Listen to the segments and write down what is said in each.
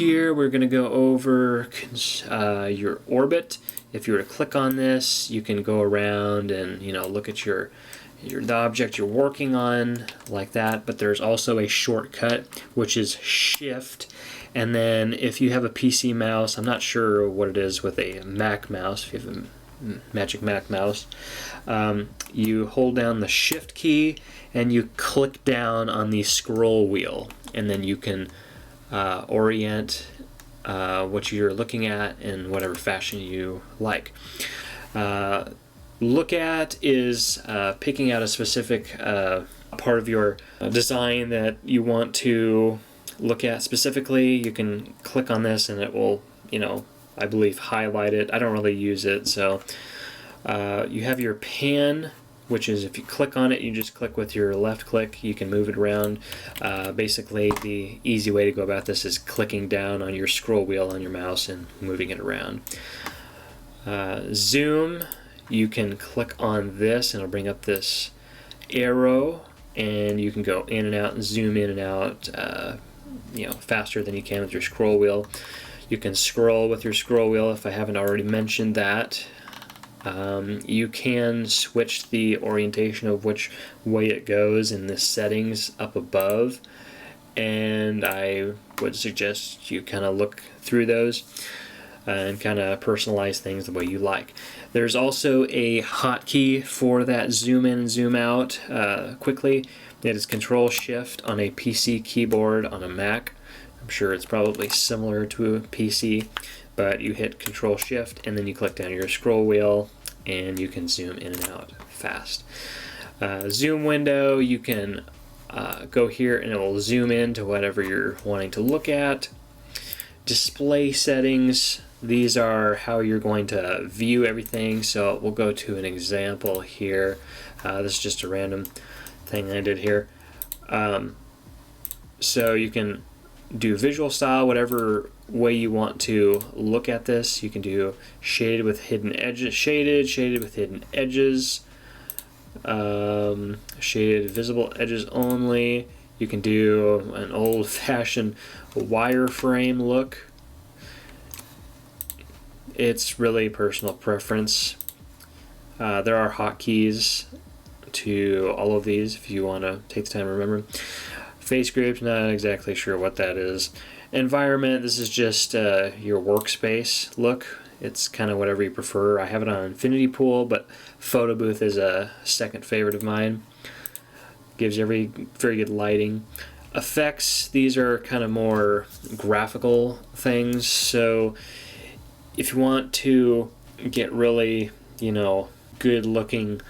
here we're going to go over your orbit. If you were to click on this, you can go around and look at the object you're working on like that. But there's also a shortcut, which is Shift. And then if you have a PC mouse, I'm not sure what it is with a Mac mouse, if you have a Magic Mac mouse, you hold down the Shift key and you click down on the scroll wheel, and then you can orient what you're looking at in whatever fashion you like. Look at is picking out a specific part of your design that you want to look at specifically. You can click on this and it will, I believe, highlight it. I don't really use it. So you have your pan, which is if you click on it, you just click with your left click. You can move it around. Basically, the easy way to go about this is clicking down on your scroll wheel on your mouse and moving it around. Zoom, you can click on this and it'll bring up this arrow, and you can go in and out and zoom in and out faster than you can with your scroll wheel. You can scroll with your scroll wheel if I haven't already mentioned that. You can switch the orientation of which way it goes in the settings up above, and I would suggest you kind of look through those and kind of personalize things the way you like. There's also a hotkey for that zoom in and zoom out quickly. It is Control Shift on a PC keyboard on a Mac. I'm sure it's probably similar to a PC, but you hit Control Shift and then you click down your scroll wheel and you can zoom in and out fast. Zoom window, you can go here and it will zoom in to whatever you're wanting to look at. Display settings, these are how you're going to view everything. So we'll go to an example here. This is just a random thing I did here. So you can do visual style, whatever way you want to look at this. You can do shaded with hidden edges, shaded with hidden edges, shaded visible edges only. You can do an old-fashioned wireframe look. It's really personal preference. There are hotkeys to all of these if you want to take the time to remember. Face groups, not exactly sure what that is. Environment, this is just your workspace look. It's kind of whatever you prefer. I have it on Infinity Pool, but Photo Booth is a second favorite of mine. Gives very good lighting. Effects, these are kind of more graphical things. So if you want to get really, good looking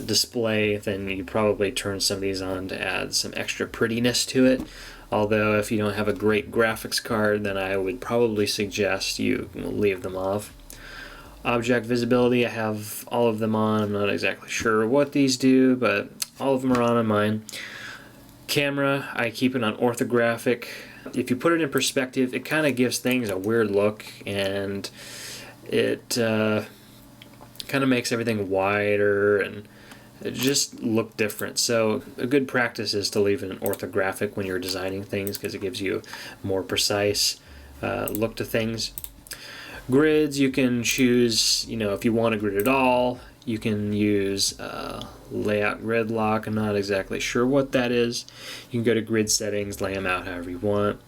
display, then you probably turn some of these on to add some extra prettiness to it. Although if you don't have a great graphics card, then I would probably suggest you leave them off. Object visibility, I have all of them on. I'm not exactly sure what these do, but all of them are on mine. Camera, I keep it on orthographic. If you put it in perspective, it kind of gives things a weird look, and it kind of makes everything wider and it just look different. So a good practice is to leave it in orthographic when you're designing things, because it gives you more precise look to things. Grids, you can choose, if you want a grid at all. You can use layout grid lock. I'm not exactly sure what that is. You can go to grid settings, lay them out however you want.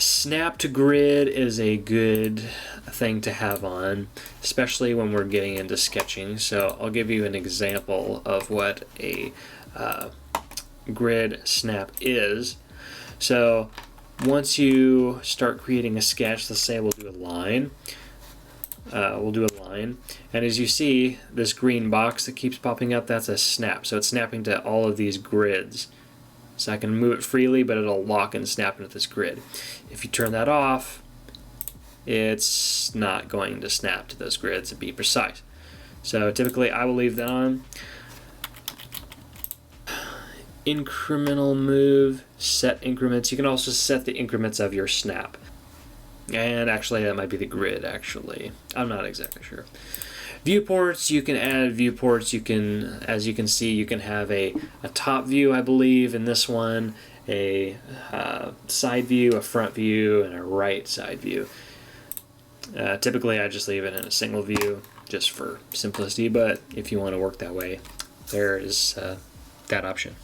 Snap to grid is a good thing to have on, especially when we're getting into sketching. So I'll give you an example of what a grid snap is. So once you start creating a sketch, let's say we'll do a line. And as you see, this green box that keeps popping up, that's a snap. So it's snapping to all of these grids. So I can move it freely, but it'll lock and snap into this grid. If you turn that off, it's not going to snap to those grids and be precise. So typically I will leave that on. Incremental move, set increments. You can also set the increments of your snap. And actually that might be the grid actually. I'm not exactly sure. Viewports, you can add viewports. You can, as you can see, you can have a top view, I believe, in this one, a side view, a front view, and a right side view. Typically I just leave it in a single view just for simplicity, but if you want to work that way, there is that option.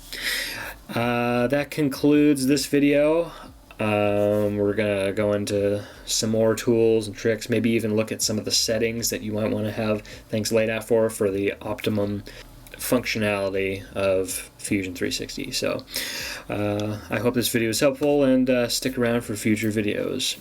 That concludes this video. We're gonna go into some more tools and tricks, maybe even look at some of the settings that you might want to have things laid out for the optimum functionality of Fusion 360. So I hope this video was helpful, and stick around for future videos.